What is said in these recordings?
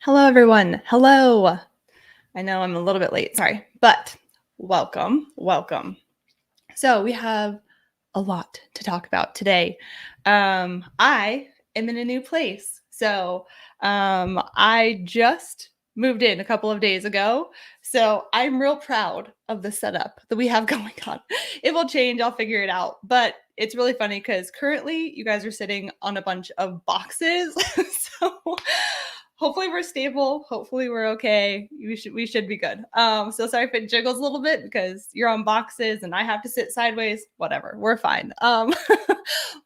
Hello, everyone. Hello. I know I'm a little bit late, sorry, but welcome, welcome. So we have a lot to talk about today. I am in a new place. I just moved in a couple of days ago. So I'm real proud of the setup that we have going on. It will change, I'll figure it out. But it's really funny because currently you guys are sitting on a bunch of boxes. So hopefully we're stable. Hopefully we're okay. We should be good. So sorry if it jiggles a little bit because you're on boxes and I have to sit sideways. Whatever, we're fine.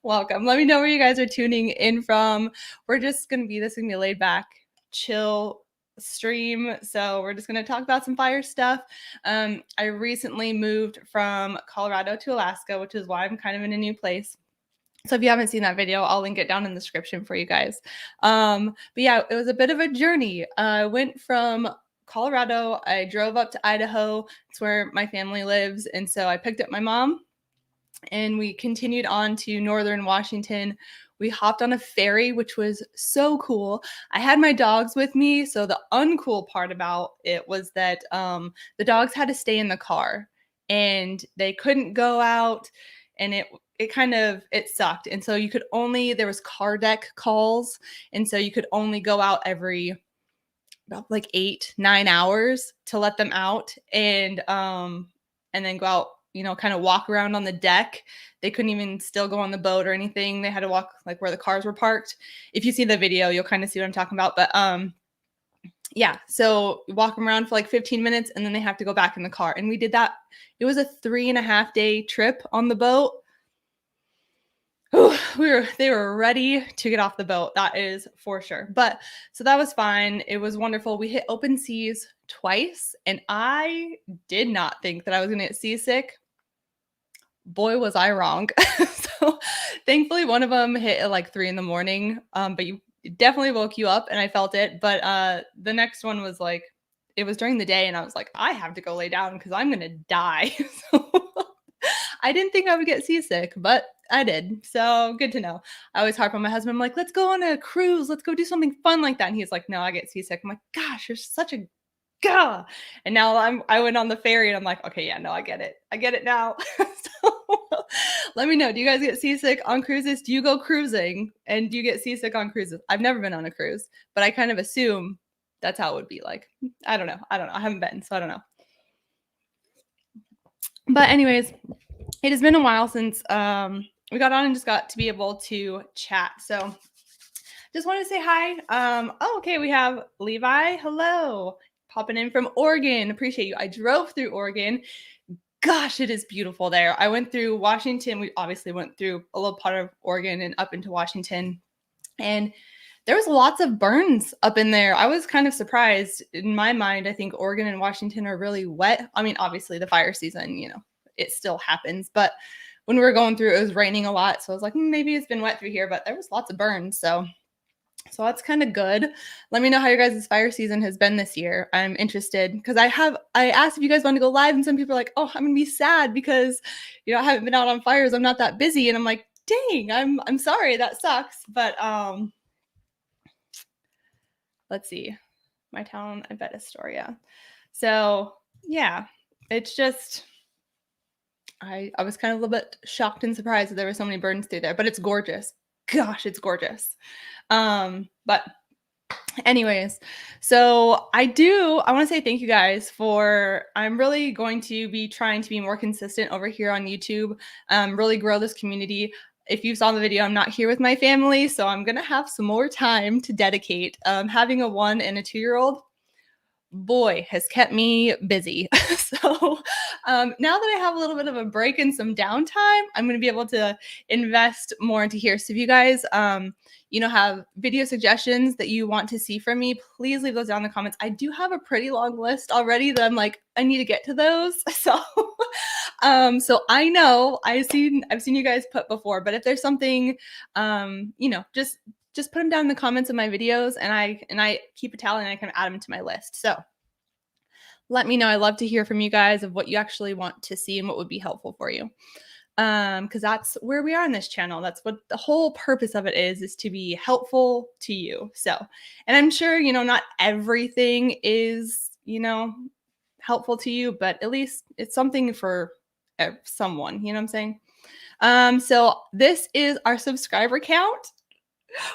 Welcome. Let me know where you guys are tuning in from. We're just gonna be a laid back, chill stream. So we're just gonna talk about some fire stuff. I recently moved from Colorado to Alaska, which is why I'm kind of in a new place. So if you haven't seen that video, I'll link it down in the description for you guys. But yeah, it was a bit of a journey. I went from Colorado, I drove up to Idaho. It's where my family lives. And so I picked up my mom and we continued on to northern Washington. We hopped on a ferry, which was so cool. I had my dogs with me. So the uncool part about it was that the dogs had to stay in the car and they couldn't go out, and it sucked. And so there was car deck calls. And so you could only go out every about like 8-9 hours to let them out and then go out, kind of walk around on the deck. They couldn't even still go on the boat or anything. They had to walk like where the cars were parked. If you see the video, you'll kind of see what I'm talking about. But yeah, so walk them around for like 15 minutes and then they have to go back in the car. And we did that. It was a 3.5-day trip on the boat. They were ready to get off the boat. That is for sure. But so that was fine. It was wonderful. We hit open seas twice and I did not think that I was going to get seasick. Boy, was I wrong. So thankfully one of them hit at like 3 a.m. But it definitely woke you up and I felt it. But the next one was like, it was during the day and I was like, I have to go lay down because I'm going to die. So I didn't think I would get seasick, but I did. So good to know. I always harp on my husband. I'm like, let's go on a cruise. Let's go do something fun like that. And he's like, no, I get seasick. I'm like, gosh, you're such a gah. And now I went on the ferry and I'm like, okay, yeah, no, I get it. I get it now. So let me know. Do you guys get seasick on cruises? Do you go cruising and do you get seasick on cruises? I've never been on a cruise, but I kind of assume that's how it would be like. I don't know. I haven't been, so I don't know. But anyways, it has been a while since we got on and just got to be able to chat. So just want to say hi. Okay, we have Levi. Hello. Popping in from Oregon. Appreciate you. I drove through Oregon. Gosh, it is beautiful there. I went through Washington. We obviously went through a little part of Oregon and up into Washington. And there was lots of burns up in there. I was kind of surprised. In my mind, I think Oregon and Washington are really wet. I mean, obviously the fire season, it still happens. But when we were going through, it was raining a lot. So I was like, maybe it's been wet through here, but there was lots of burns. So that's kind of good. Let me know how your guys' fire season has been this year. I'm interested because I asked if you guys want to go live and some people are like, oh, I'm going to be sad because, I haven't been out on fires. I'm not that busy. And I'm like, dang, I'm sorry. That sucks. But let's see. My town, I bet Astoria. So yeah, it's just, I was kind of a little bit shocked and surprised that there were so many burns through there, but it's gorgeous. Gosh, it's gorgeous. But anyways, so I want to say thank you guys I'm really going to be trying to be more consistent over here on YouTube, really grow this community. If you saw the video, I'm not here with my family, so I'm going to have some more time to dedicate. Having a 1 and a 2-year-old, boy, has kept me busy. So now that I have a little bit of a break and some downtime, I'm going to be able to invest more into here. So if you guys, have video suggestions that you want to see from me, please leave those down in the comments. I do have a pretty long list already that I'm like, I need to get to those. So, so I know I've seen you guys put before, but if there's something, just put them down in the comments of my videos and I keep a tally and I can add them to my list. So let me know. I love to hear from you guys of what you actually want to see and what would be helpful for you. Because that's where we are on this channel. That's what the whole purpose of it is to be helpful to you. So, and I'm sure, not everything is, helpful to you, but at least it's something for someone, you know what I'm saying? So this is our subscriber count.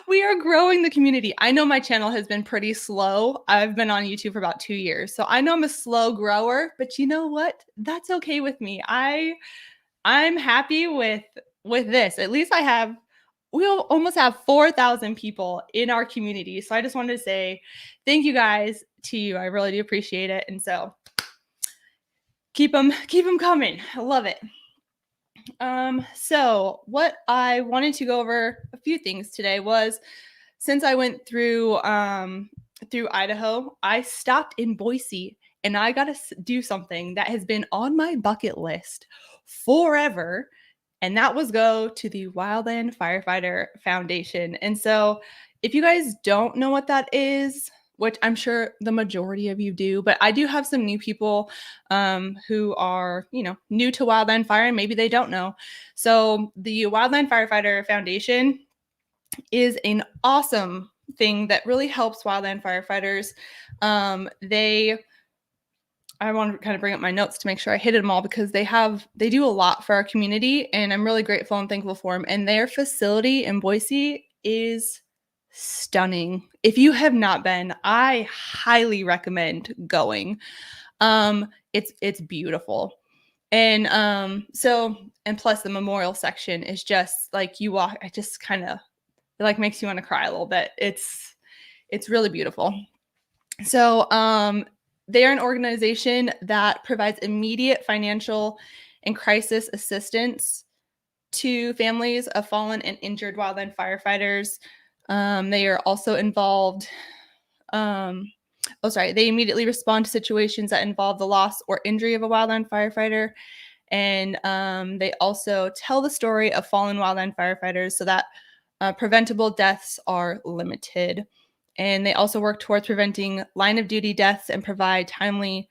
We are growing the community. I know my channel has been pretty slow. I've been on YouTube for about 2 years. So I know I'm a slow grower, but you know what? That's okay with me. I'm happy with this. At least we'll almost have 4,000 people in our community. So I just wanted to say thank you guys to you. I really do appreciate it. And so keep them coming. I love it. So what I wanted to go over a few things today was, since I went through Idaho, I stopped in Boise and I got to do something that has been on my bucket list forever. And that was go to the Wildland Firefighter Foundation. And so if you guys don't know what that is, which I'm sure the majority of you do, but I do have some new people who are, new to Wildland Fire, and maybe they don't know. So the Wildland Firefighter Foundation is an awesome thing that really helps wildland firefighters. I want to kind of bring up my notes to make sure I hit them all, because they do a lot for our community, and I'm really grateful and thankful for them. And their facility in Boise is stunning. If you have not been, I highly recommend going. It's beautiful. And and plus the memorial section is just like, you walk, I just kind of, it like makes you want to cry a little bit. It's really beautiful. So they are an organization that provides immediate financial and crisis assistance to families of fallen and injured wildland firefighters. They are also involved. They immediately respond to situations that involve the loss or injury of a wildland firefighter. And they also tell the story of fallen wildland firefighters so that preventable deaths are limited. And they also work towards preventing line of duty deaths and provide line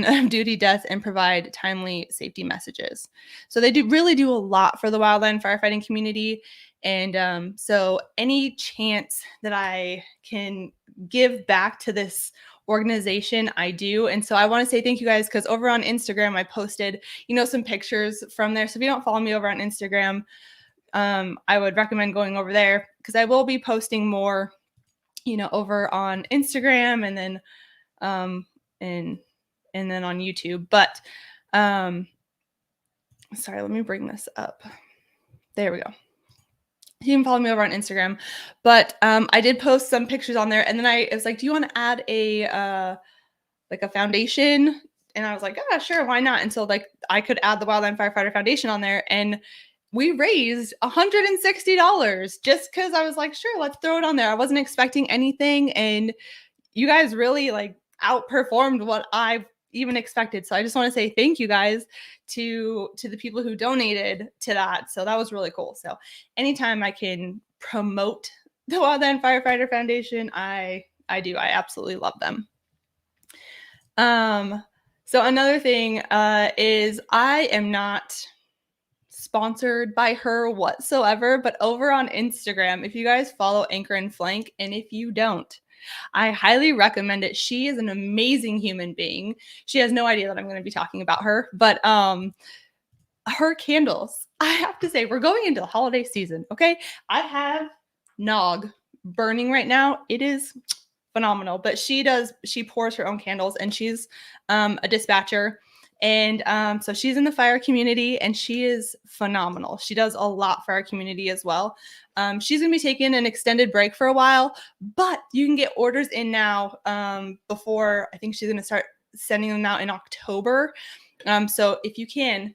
of duty deaths and provide timely safety messages. So they really do a lot for the wildland firefighting community. And so any chance that I can give back to this organization, I do. And so I want to say thank you guys, because over on Instagram, I posted, some pictures from there. So if you don't follow me over on Instagram, I would recommend going over there, because I will be posting more, over on Instagram and then and then on YouTube. But sorry, let me bring this up. There we go. You can follow me over on Instagram. But I did post some pictures on there, and then I was like, do you want to add a foundation? And I was like, sure, why not? And so I could add the Wildland Firefighter Foundation on there, and we raised $160 just because I was like, sure, let's throw it on there. I wasn't expecting anything, and you guys really outperformed what I even expected. So I just want to say thank you guys to the people who donated to that. So that was really cool. So anytime I can promote the Wildland Firefighter Foundation, I do. I absolutely love them. So another thing is, I am not sponsored by her whatsoever, but over on Instagram, if you guys follow Anchor and Flank, and if you don't, I highly recommend it. She is an amazing human being. She has no idea that I'm going to be talking about her, but her candles, I have to say, we're going into the holiday season. Okay. I have Nog burning right now. It is phenomenal, but she pours her own candles, and she's a dispatcher. And so she's in the fire community, and she is phenomenal. She does a lot for our community as well. She's going to be taking an extended break for a while, but you can get orders in now before, I think she's going to start sending them out in October. So if you can,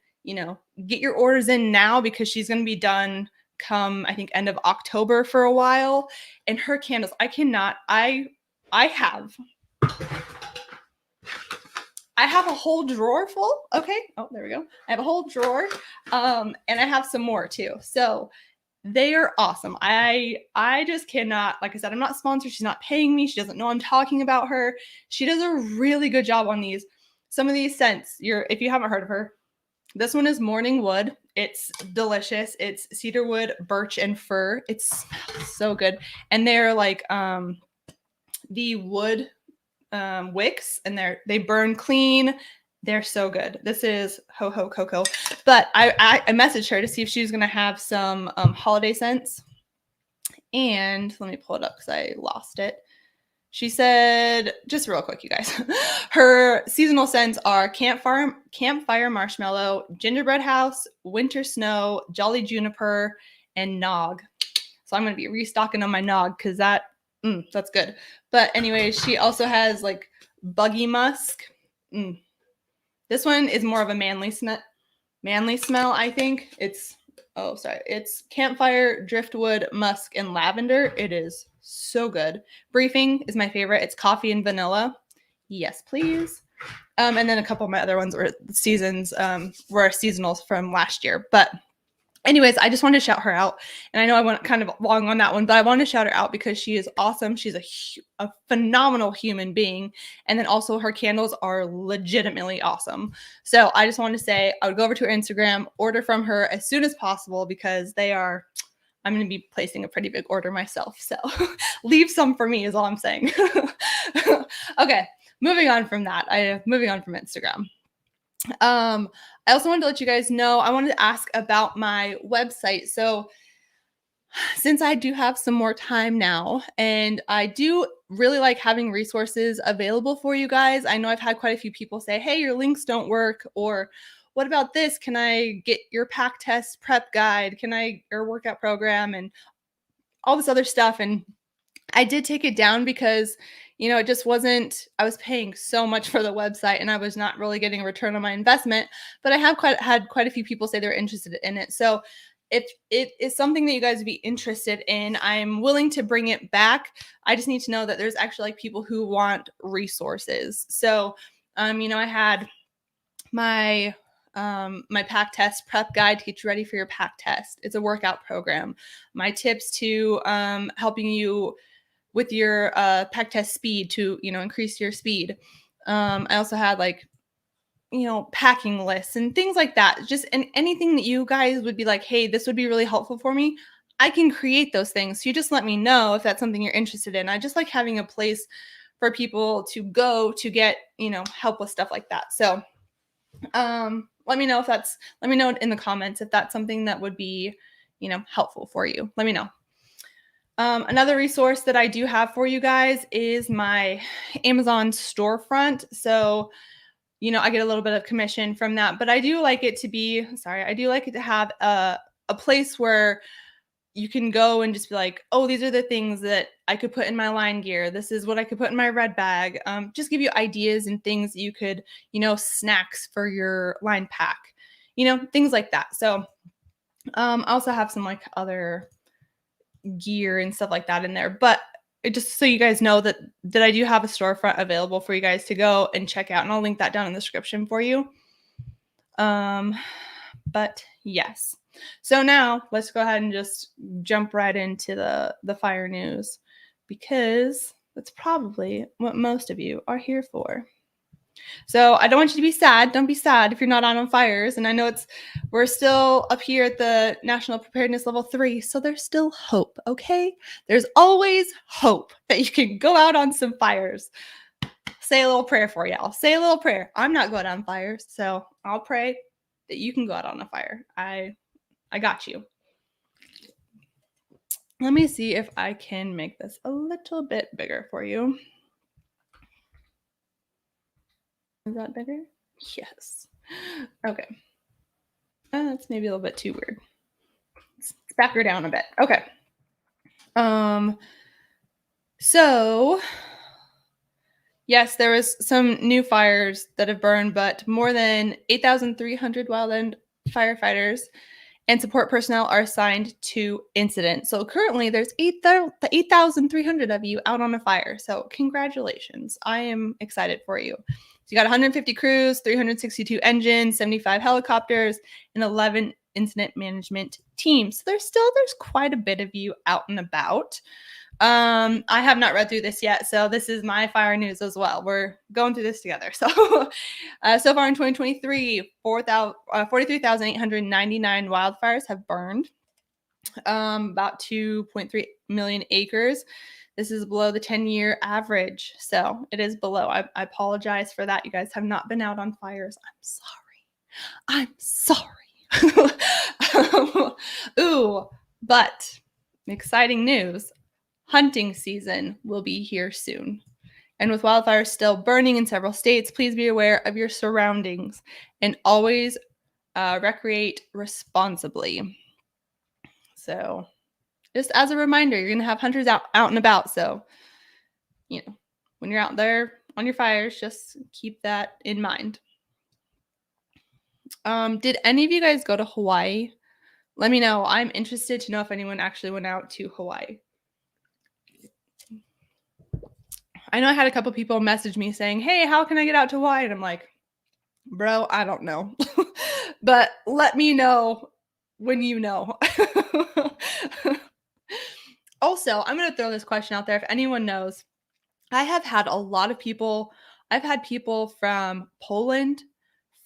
get your orders in now, because she's going to be done come, I think, end of October for a while. And her candles, I have a whole drawer full. Okay. Oh, there we go. I have a whole drawer. And I have some more too. So they are awesome. I just cannot, like I said, I'm not sponsored. She's not paying me. She doesn't know I'm talking about her. She does a really good job on these. Some of these scents, if you haven't heard of her, This one is morning wood. It's delicious. It's cedar wood, birch, and fir. It smells so good. And they're like the wood wicks, and they burn clean. They're so good. This is Ho Ho Cocoa. But I messaged her to see if she was gonna have some holiday scents. And let me pull it up because I lost it. She said, just real quick, you guys, her seasonal scents are campfire marshmallow, gingerbread house, winter snow, jolly juniper, and nog. So I'm going to be restocking on my nog because that's good. But anyway, she also has like buggy musk. This one is more of a manly smell, I think. It's campfire, driftwood, musk, and lavender. It is so good. Briefing is my favorite. It's coffee and vanilla. Yes, please. And then a couple of my other ones were seasonals from last year. But anyways, I just wanted to shout her out. And I know I went kind of long on that one, but I wanted to shout her out because she is awesome. She's a phenomenal human being. And then also her candles are legitimately awesome. So I just wanted to say I would go over to her Instagram, order from her as soon as possible because I'm going to be placing a pretty big order myself. So leave some for me is all I'm saying. Okay, moving on from that. Moving on from Instagram. I also wanted to let you guys know, I wanted to ask about my website. So since I do have some more time now, and I do really like having resources available for you guys. I know I've had quite a few people say, hey, your links don't work, or what about this? Can I get your pack test prep guide? Or workout program and all this other stuff? And I did take it down because, it just wasn't, I was paying so much for the website and I was not really getting a return on my investment, but I have had quite a few people say they're interested in it. So if it is something that you guys would be interested in, I'm willing to bring it back. I just need to know that there's actually like people who want resources. So, I had my pack test prep guide to get you ready for your pack test. It's a workout program. My tips to helping you with your pack test speed to increase your speed. I also had packing lists and things like that. Just anything that you guys would be like, hey, this would be really helpful for me. I can create those things. So you just let me know if that's something you're interested in. I just like having a place for people to go to get help with stuff like that. So let me know in the comments if that's something that would be, helpful for you. Let me know. Another resource that I do have for you guys is my Amazon storefront. So, I get a little bit of commission from that, but I do like it to have a place where you can go and just be like, oh, these are the things that I could put in my line gear. This is what I could put in my red bag. Just give you ideas and things that you could, snacks for your line pack, things like that. So I also have some other gear and stuff like that in there. But just so you guys know that I do have a storefront available for you guys to go and check out. And I'll link that down in the description for you. But yes. So now let's go ahead and just jump right into the fire news, because that's probably what most of you are here for. So I don't want you to be sad. Don't be sad if you're not out on fires. And I know we're still up here at the National Preparedness Level 3, so there's still hope, okay? There's always hope that you can go out on some fires. Say a little prayer for y'all. Say a little prayer. I'm not going on fires, so I'll pray that you can go out on a fire. I got you. Let me see if I can make this a little bit bigger for you. Is that bigger? Yes. Okay. That's maybe a little bit too weird. Let's back her down a bit. Okay. So yes, there was some new fires that have burned, but more than 8,300 wildland firefighters and support personnel are assigned to incidents. So currently there's 8,300 of you out on a fire. So congratulations. I am excited for you. So you got 150 crews, 362 engines, 75 helicopters, and 11 incident management teams. So there's quite a bit of you out and about. I have not read through this yet, so this is my fire news as well. We're going through this together. So, so far in 2023, 43,899 wildfires have burned, about 2.3 million acres. This is below the 10-year average, so it is below. I apologize for that. You guys have not been out on fires. I'm sorry. Ooh, but exciting news. Hunting season will be here soon. And with wildfires still burning in several states, please be aware of your surroundings and always recreate responsibly. So just as a reminder, you're going to have hunters out and about. So, when you're out there on your fires, just keep that in mind. Did any of you guys go to Hawaii? Let me know. I'm interested to know if anyone actually went out to Hawaii. I know I had a couple people message me saying, hey, how can I get out to Hawaii? And I'm like, bro, I don't know. But let me know when you know. Also, I'm going to throw this question out there. If anyone knows, I have had a lot of people. I've had people from Poland,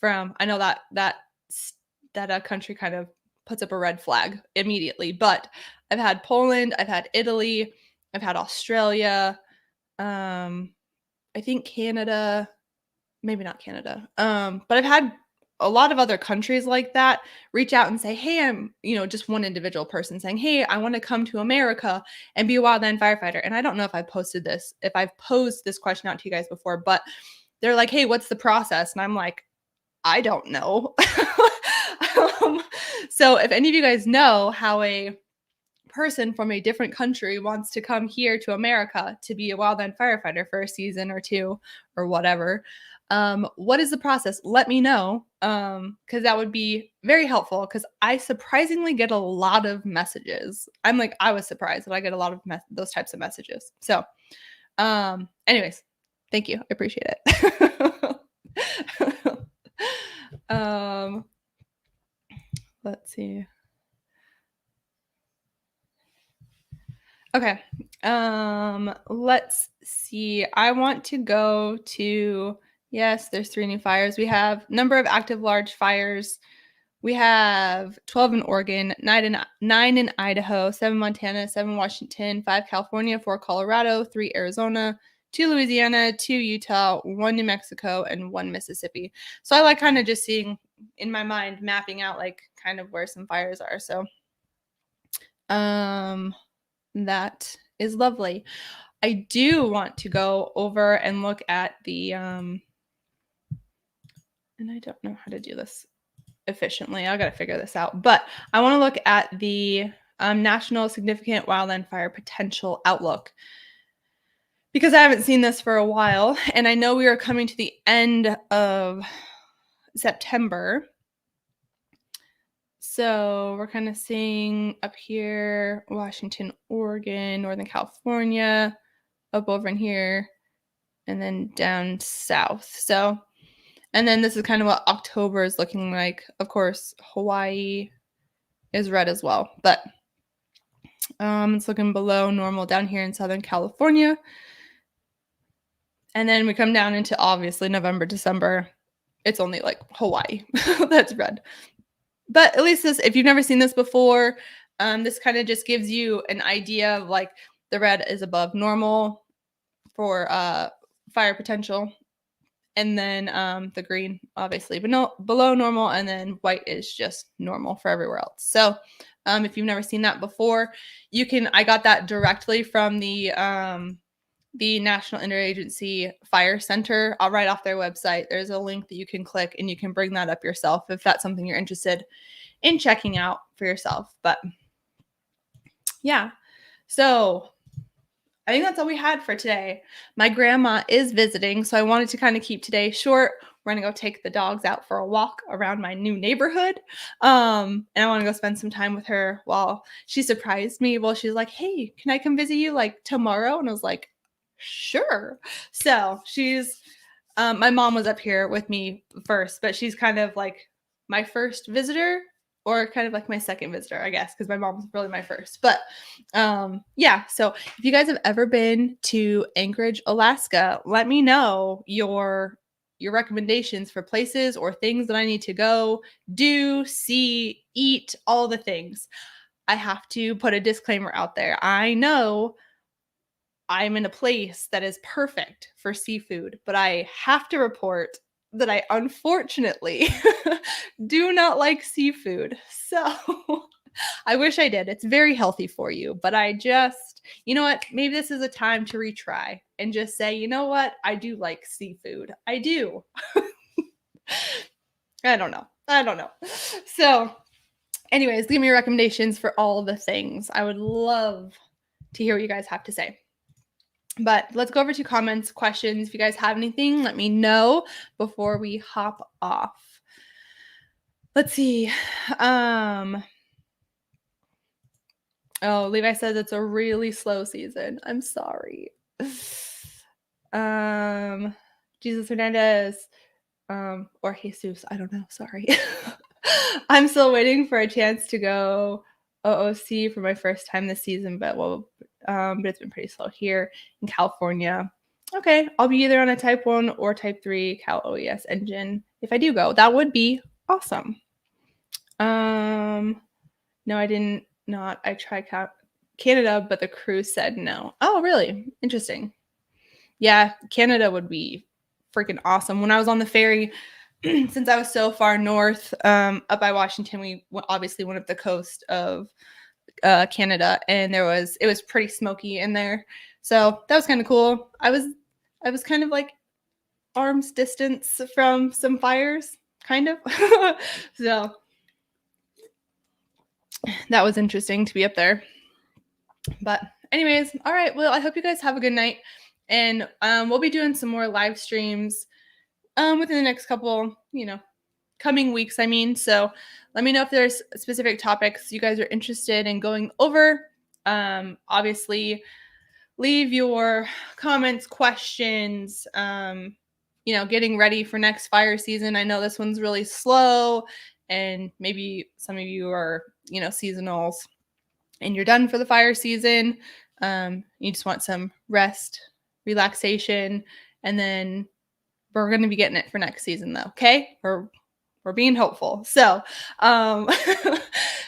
I know that country kind of puts up a red flag immediately, but I've had Poland, I've had Italy, I've had Australia, I think Canada, maybe not Canada, but I've had a lot of other countries like that reach out and say, hey, I'm, just one individual person saying, hey, I want to come to America and be a wildland firefighter. And I don't know if I've posed this question out to you guys before, but they're like, hey, what's the process? And I'm like, I don't know. So if any of you guys know how a person from a different country wants to come here to America to be a wildland firefighter for a season or two or whatever, what is the process? Let me know, because that would be very helpful, because I surprisingly get a lot of messages. I was surprised that I get a lot of those types of messages. So anyways, thank you. I appreciate it. Let's see. Okay. Let's see. I want to go to, yes, there's 3 new fires. We have number of active large fires. We have 12 in Oregon, 9 in Idaho, 7 Montana, 7 Washington, 5 California, 4 Colorado, 3 Arizona, 2 Louisiana, 2 Utah, 1 New Mexico, and 1 Mississippi. So I like kind of just seeing in my mind, mapping out like kind of where some fires are. So that is lovely. I do want to go over and look at the and I don't know how to do this efficiently. I got to figure this out. But I want to look at the National Significant Wildland Fire Potential Outlook, because I haven't seen this for a while. And I know we are coming to the end of September. So we're kind of seeing up here, Washington, Oregon, Northern California, up over in here, and then down south. So, and then this is kind of what October is looking like. Of course, Hawaii is red as well, but it's looking below normal down here in Southern California. And then we come down into obviously November, December. It's only like Hawaii that's red. But at least this, if you've never seen this before, this kind of just gives you an idea of like the red is above normal for fire potential. And then the green, obviously, but below normal. And then white is just normal for everywhere else. So if you've never seen that before, I got that directly from the National Interagency Fire Center. I'll write off their website. There's a link that you can click and you can bring that up yourself if that's something you're interested in checking out for yourself. But yeah, so I think that's all we had for today. My grandma is visiting, so I wanted to kind of keep today short. We're going to go take the dogs out for a walk around my new neighborhood. And I want to go spend some time with her. While she surprised me. Well, she's like, hey, can I come visit you like tomorrow? And I was like, sure. So she's my mom was up here with me first, but she's kind of like my first visitor or kind of like my second visitor, I guess, because my mom's really my first. But yeah, so if you guys have ever been to Anchorage, Alaska, let me know your recommendations for places or things that I need to go, do, see, eat, all the things. I have to put a disclaimer out there. I know I'm in a place that is perfect for seafood, but I have to report that I unfortunately do not like seafood. So I wish I did. It's very healthy for you, but I just, you know what? Maybe this is a time to retry and just say, you know what? I do like seafood. I do. I don't know. So, anyways, give me your recommendations for all the things. I would love to hear what you guys have to say. But let's go over to comments, questions. If you guys have anything, let me know before we hop off. Let's see. Oh, Levi says it's a really slow season. I'm sorry. Jesus Hernandez, or Jesus, I don't know. Sorry. I'm still waiting for a chance to go OOC for my first time this season, but it's been pretty slow here in California. Okay, I'll be either on a Type 1 or Type 3 Cal OES engine if I do go. That would be awesome. No, I didn't not. I tried Canada, but the crew said no. Oh, really? Interesting. Yeah, Canada would be freaking awesome. When I was on the ferry, since I was so far north, up by Washington, we obviously went up the coast of Canada, and it was pretty smoky in there. So that was kind of cool. I was kind of like arm's distance from some fires, kind of. So that was interesting to be up there. But anyways, all right. Well, I hope you guys have a good night. And we'll be doing some more live streams within the next couple, coming weeks, I mean. So let me know if there's specific topics you guys are interested in going over. Obviously, leave your comments, questions, getting ready for next fire season. I know this one's really slow, and maybe some of you are, seasonals and you're done for the fire season. You just want some rest, relaxation, and then we're going to be getting it for next season though. Okay. We're being hopeful. So,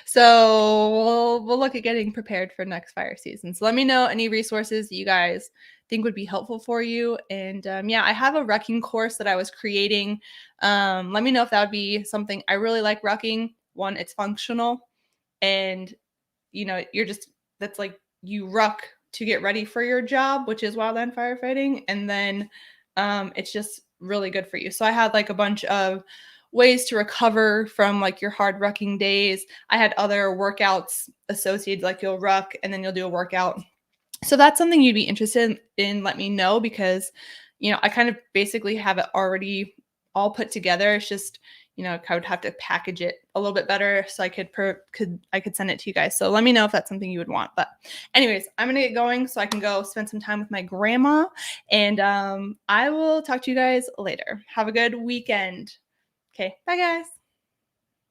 so we'll look at getting prepared for next fire season. So let me know any resources you guys think would be helpful for you. And yeah, I have a rucking course that I was creating. Let me know if that would be something. I really like rucking. One, it's functional, and that's like you ruck to get ready for your job, which is wildland firefighting, and then it's just really good for you. So I had like a bunch of ways to recover from like your hard rucking days. I had other workouts associated, like you'll ruck and then you'll do a workout. So that's something you'd be interested in, let me know, because I kind of basically have it already all put together. It's just I would have to package it a little bit better so I could send it to you guys. So let me know if that's something you would want. But anyways, I'm gonna get going so I can go spend some time with my grandma, and I will talk to you guys later. Have a good weekend. Okay, bye guys.